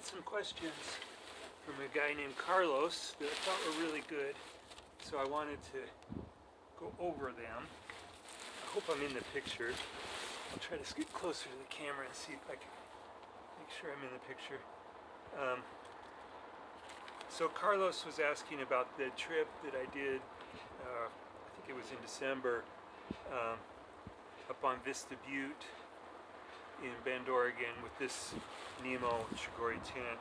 had some questions from a guy named Carlos that I thought were really good, so I wanted to go over them. I hope I'm in the picture. I'll try to get closer to the camera and see if I can make sure I'm in the picture. So Carlos was asking about the trip that I did, I think it was in December, up on Vista Butte in Bend, Oregon with this Nemo Shigori tent.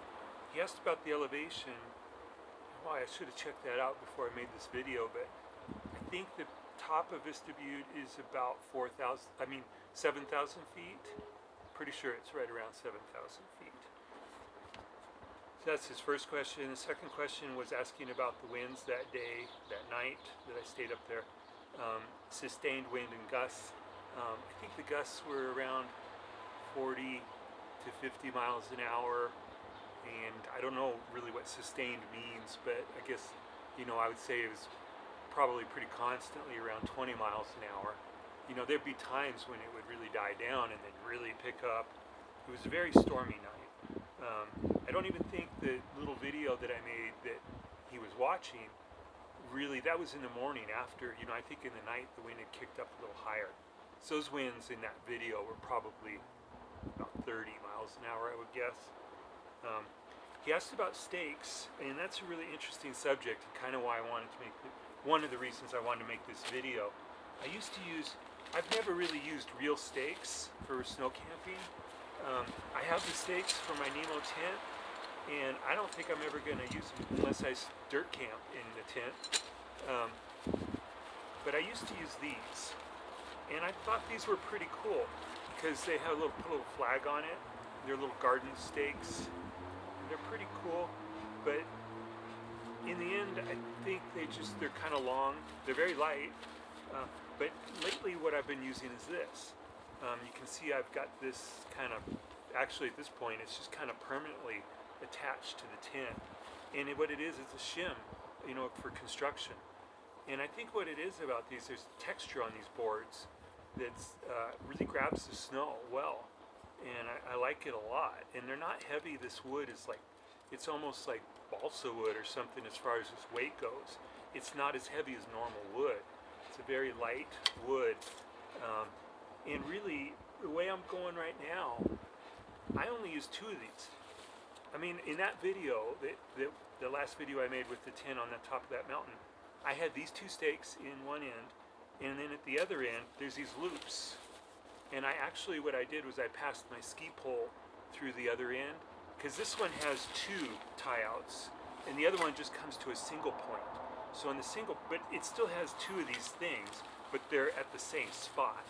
He asked about the elevation. Why, I should have checked that out before I made this video, but I think the top of Vista Butte is about 7,000 feet. Pretty sure it's right around 7,000 feet. So that's his first question. The second question was asking about the winds that day, that night that I stayed up there. Sustained wind and gusts. I think the gusts were around 40 to 50 miles an hour, and I don't know really what sustained means, but I guess, I would say it was probably pretty constantly around 20 miles an hour. There'd be times when it would really die down and then really pick up. It was a very stormy night. I don't even think the little video that I made that he was watching, really, that was in the morning after, I think in the night the wind had kicked up a little higher. So those winds in that video were probably about 30 miles an hour, I would guess. He asked about stakes, and that's a really interesting subject, and kind of why I wanted to make one of the reasons I wanted to make this video. I've never really used real stakes for snow camping. I have the stakes for my Nemo tent, and I don't think I'm ever going to use them unless I dirt camp in the tent. But I used to use these, and I thought these were pretty cool because they have put a little flag on it. They're little garden stakes. They're pretty cool, but in the end, I think they're kind of long. They're very light, but lately what I've been using is this. You can see I've got this actually at this point, it's just kind of permanently attached to the tent. And what it is, it's a shim, for construction. And I think what it is about these, there's texture on these boards that really grabs the snow well. And I like it a lot. And they're not heavy. This wood is it's almost like balsa wood or something as far as its weight goes. It's not as heavy as normal wood. It's a very light wood. And really, the way I'm going right now, I only use 2 of these. In that video, the last video I made with the tent on the top of that mountain, I had these 2 stakes in one end, and then at the other end, there's these loops. And what I did was I passed my ski pole through the other end, because this one has 2 tie-outs, and the other one just comes to a single point. So but it still has 2 of these things, but they're at the same spot.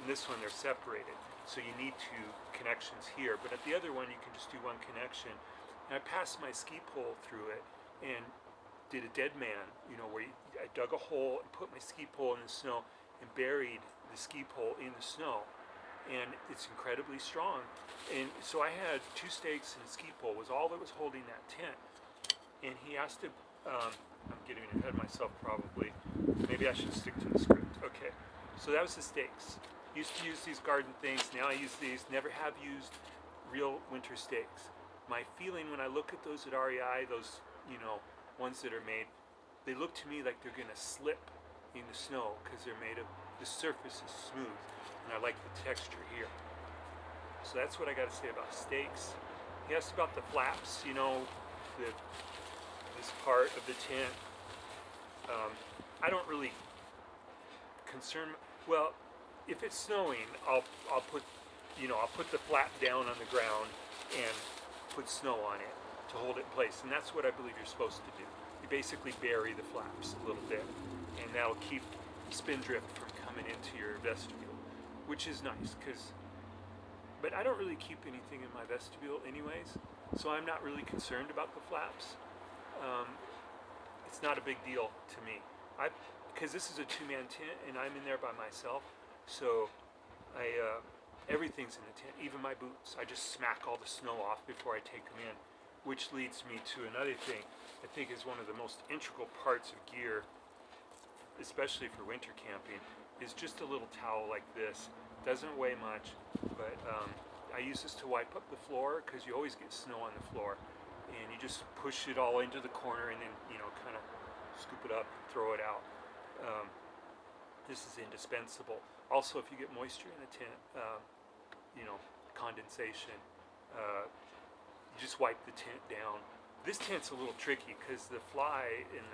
In this one, they're separated. So you need 2 connections here, but at the other one, you can just do 1 connection. And I passed my ski pole through it and did a dead man, where I dug a hole and put my ski pole in the snow and buried the ski pole in the snow. And it's incredibly strong. And so I had 2 stakes and a ski pole was all that was holding that tent. And he asked I'm getting ahead of myself probably. Maybe I should stick to the script. Okay, so that was the stakes. Used to use these garden things, now I use these. Never have used real winter stakes. My feeling when I look at those at REI, those, ones that are made, they look to me like they're gonna slip in the snow because the surface is smooth, and I like the texture here. So that's what I gotta say about stakes. He asked about the flaps, this part of the tent. I don't really well, if it's snowing, I'll put the flap down on the ground and put snow on it to hold it in place, and that's what I believe you're supposed to do. You basically bury the flaps a little bit, and that'll keep spindrift from coming into your vestibule, which is nice, but I don't really keep anything in my vestibule anyways, so I'm not really concerned about the flaps. It's not a big deal to me. Because this is a 2-man tent, and I'm in there by myself, so everything's in the tent, even my boots. I just smack all the snow off before I take them in, which leads me to another thing I think is one of the most integral parts of gear, especially for winter camping, is just a little towel like this. Doesn't weigh much, but I use this to wipe up the floor because you always get snow on the floor, and you just push it all into the corner and then kind of scoop it up and throw it out. This is indispensable. Also, if you get moisture in the tent, condensation, you just wipe the tent down. This tent's a little tricky because the fly in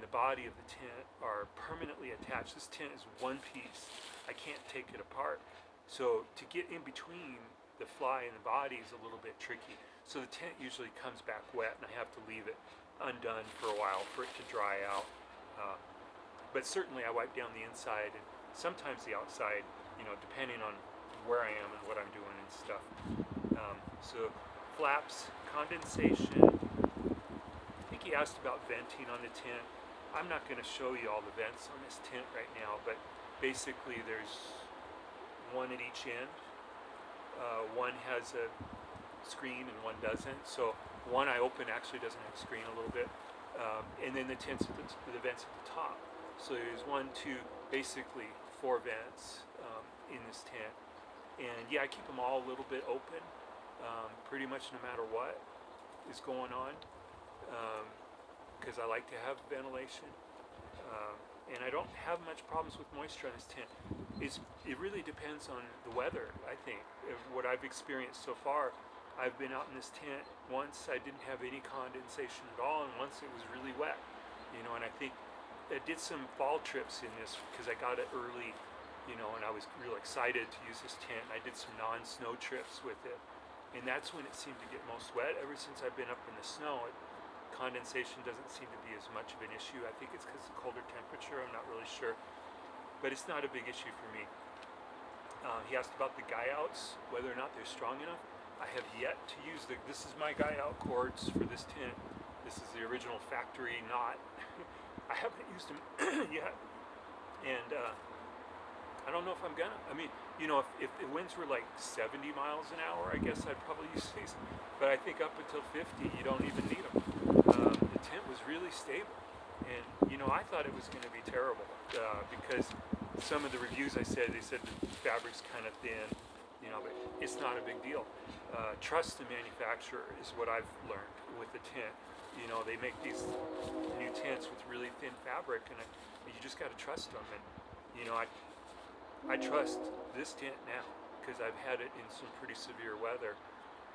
the body of the tent are permanently attached. This tent is one piece. I can't take it apart. So to get in between the fly and the body is a little bit tricky. So the tent usually comes back wet, and I have to leave it undone for a while for it to dry out. But certainly I wipe down the inside and sometimes the outside, depending on where I am and what I'm doing and stuff. So flaps, condensation. I think he asked about venting on the tent. I'm not going to show you all the vents on this tent right now, but basically there's one at each end. One has a screen and one doesn't. So one I open actually doesn't have a screen a little bit. And then the vents at the top. So there's 1, 2, basically 4 vents in this tent. And yeah, I keep them all a little bit open, pretty much no matter what is going on, because I like to have ventilation. And I don't have much problems with moisture on this tent. It really depends on the weather, I think. What I've experienced so far, I've been out in this tent. Once I didn't have any condensation at all, and once it was really wet. And I think I did some fall trips in this because I got it early, and I was real excited to use this tent. I did some non-snow trips with it, and that's when it seemed to get most wet. Ever since I've been up in the snow, condensation doesn't seem to be as much of an issue. I think it's because of the colder temperature. I'm not really sure, but it's not a big issue for me. He asked about the guy outs, whether or not they're strong enough. I have yet to use this is my guy out cords for this tent. This is the original factory knot. I haven't used them yet, and I don't know if I'm gonna. I mean, if the winds were like 70 miles an hour, I guess I'd probably use these. But I think up until 50, you don't even need them. The tent was really stable, and I thought it was going to be terrible because some of the reviews they said the fabric's kind of thin, but it's not a big deal. Trust the manufacturer is what I've learned with the tent. They make these new tents with really thin fabric, and you just got to trust them. And I trust this tent now because I've had it in some pretty severe weather,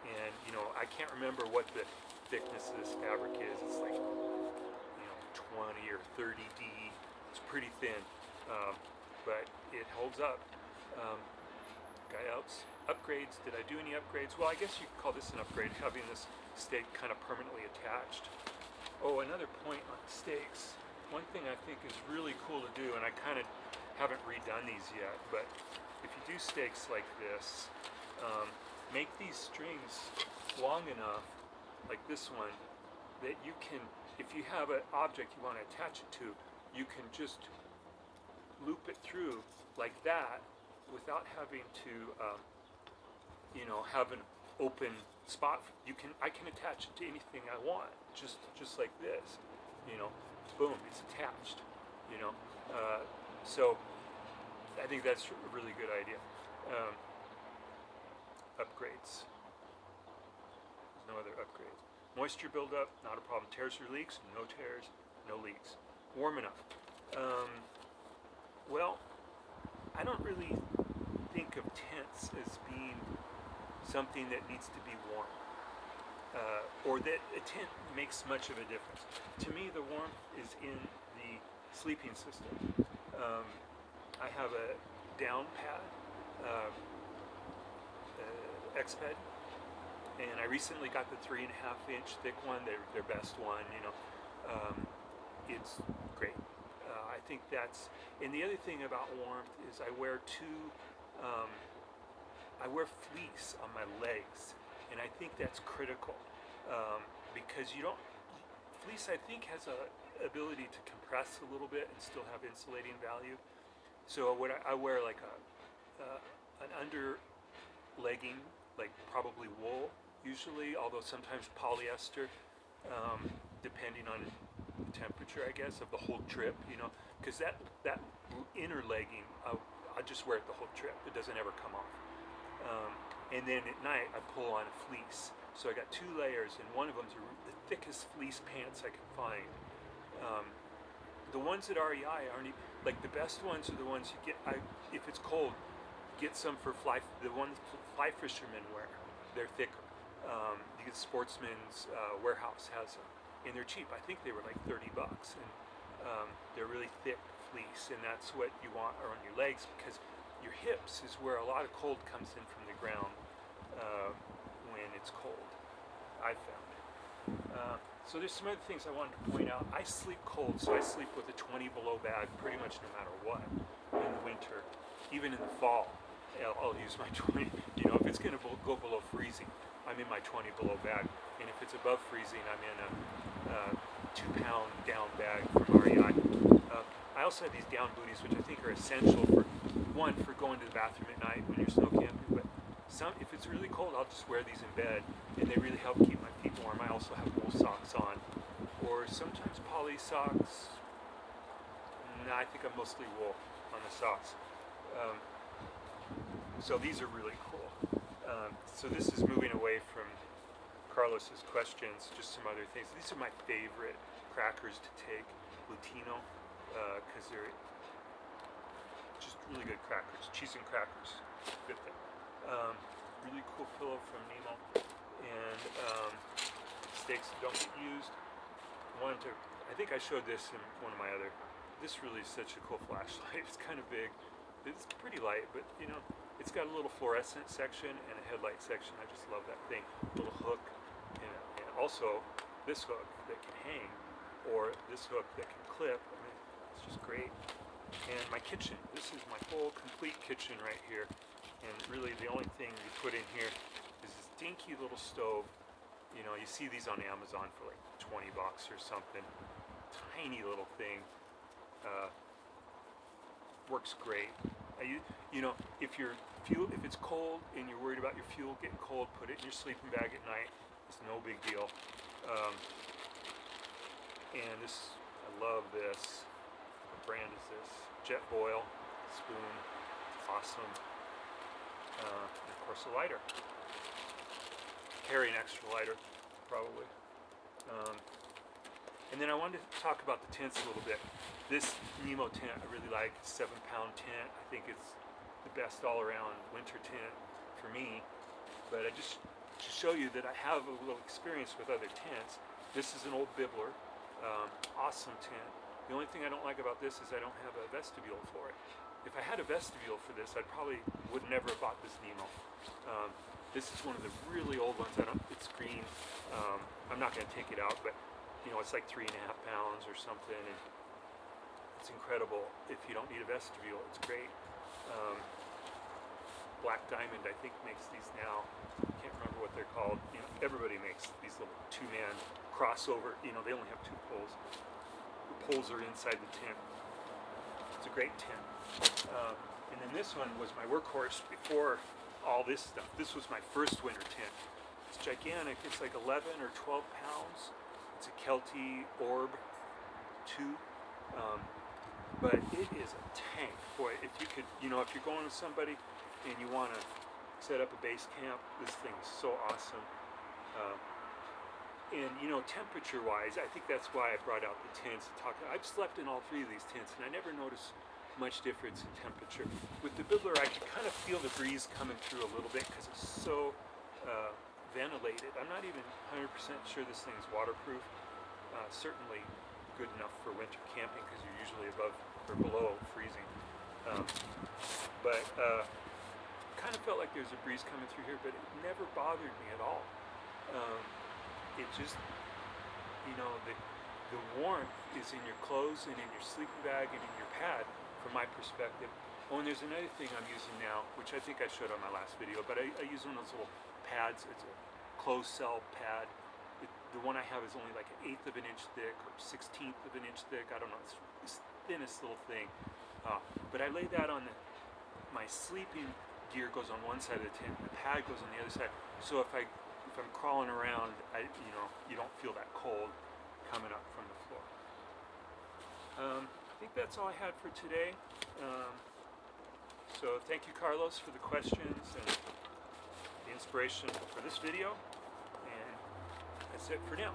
and I can't remember what the thickness of this fabric is. It's like 20 or 30 D. It's pretty thin, but it holds up. Guy outs. Upgrades. Did I do any upgrades? Well, I guess you could call this an upgrade, having this stake kind of permanently attached. Oh, another point on stakes. One thing I think is really cool to do, and I kind of haven't redone these yet, but if you do stakes like this, make these strings long enough, like this one, that you can, if you have an object you want to attach it to, you can just loop it through like that without having to have an open spot. I can attach it to anything I want, just like this. Boom, it's attached. So I think that's a really good idea. Upgrades. There's no other upgrades. Moisture buildup, not a problem. Tears or leaks, no tears, no leaks. Warm enough. Well, I don't really think of tents as being something that needs to be warm, or that a tent makes much of a difference. To me, the warmth is in the sleeping system. I have a down pad, X-Bed, and I recently got the 3.5-inch thick one, their best one. It's great. I think that's, and the other thing about warmth is I wear fleece on my legs, and I think that's critical, because fleece I think has a ability to compress a little bit and still have insulating value. So I wear like an under legging, like probably wool usually, although sometimes polyester, depending on the temperature, I guess, of the whole trip, because that inner legging, I just wear it the whole trip. It doesn't ever come off. And then at night I pull on a fleece. So I got 2 layers, and one of them's the thickest fleece pants I can find. The ones at REI aren't like the best ones are the ones you get. If it's cold, get some for fly. The ones fly fishermen wear, they're thicker. You get Sportsman's Warehouse has them, and they're cheap. I think they were like $30, and they're really thick fleece, and that's what you want on your legs because your hips is where a lot of cold comes in from the ground when it's cold. I found. So there's some other things I wanted to point out. I sleep cold, so I sleep with a 20 below bag pretty much no matter what in the winter. Even in the fall, I'll use my 20. You know, if it's going to go below freezing, I'm in my 20 below bag. And if it's above freezing, I'm in a 2-pound down bag from REI. I also have these down booties, which I think are essential for, one, for going to the bathroom at night when you're snow camping, but if it's really cold, I'll just wear these in bed, and they really help keep my feet warm. I also have wool socks on, or sometimes poly socks. I think I'm mostly wool on the socks. So these are really cool. So this is moving away from Carlos's questions, just some other things. These are my favorite crackers to take, Lutino, because they're just really good crackers. Cheese and crackers, good thing. Really cool pillow from Nemo, and steaks that don't get used. I think I showed this in one of my other. This really is such a cool flashlight. It's kind of big. It's pretty light, but you know, it's got a little fluorescent section and a headlight section. I just love that thing. Little hook, and also this hook that can hang, or this hook that can clip. I mean, it's just great. And my kitchen. This is my whole complete kitchen right here. And really the only thing you put in here is this dinky little stove. You know, you see these on Amazon for like $20 or something. Tiny little thing. Works great. You know, if it's cold and you're worried about your fuel getting cold, put it in your sleeping bag at night. It's no big deal. And this, I love this. What brand is this? Jetboil spoon. It's awesome. And of course a lighter. Carry an extra lighter, probably. And then I wanted to talk about the tents a little bit. This Nemo tent I really like. It's a 7-pound tent. I think it's the best all-around winter tent for me. But I just to show you that I have a little experience with other tents. This is an old Bibler. Awesome tent. The only thing I don't like about this is I don't have a vestibule for it. If I had a vestibule for this, I probably would never have bought this Nemo. This is one of the really old ones. It's green. I'm not going to take it out, but you know, it's like 3.5 pounds or something, and it's incredible. If you don't need a vestibule, it's great. Black Diamond, I think, makes these now. Can't remember what they're called. You know, everybody makes these little 2-man crossover. You know, they only have 2 poles. The poles are inside the tent. It's a great tent. And then this one was my workhorse before all this stuff. This was my first winter tent. It's gigantic. It's like 11 or 12 pounds. It's a Kelty Orb 2. But it is a tank. Boy, if you could, you know, if you're going with somebody and you want to set up a base camp, this thing's so awesome. And you know, temperature-wise, I think that's why I brought out the tents. I've slept in all 3 of these tents, and I never noticed much difference in temperature. With the Bibler, I could kind of feel the breeze coming through a little bit because it's so ventilated. I'm not even 100% sure this thing's waterproof. Certainly good enough for winter camping because you're usually above or below freezing. But kind of felt like there was a breeze coming through here, but it never bothered me at all. It just, you know, the warmth is in your clothes and in your sleeping bag and in your pad, from my perspective. Oh, and there's another thing I'm using now, which I think I showed on my last video, but I use one of those little pads. It's a closed cell pad. The one I have is only like 1/8 of an inch thick or 1/16 of an inch thick. I don't know. It's the thinnest little thing. But I lay that on my sleeping gear goes on one side of the tent, the pad goes on the other side. So if I'm crawling around, you don't feel that cold coming up from the floor. I think that's all I had for today. So thank you, Carlos, for the questions, and inspiration for this video, and that's it for now.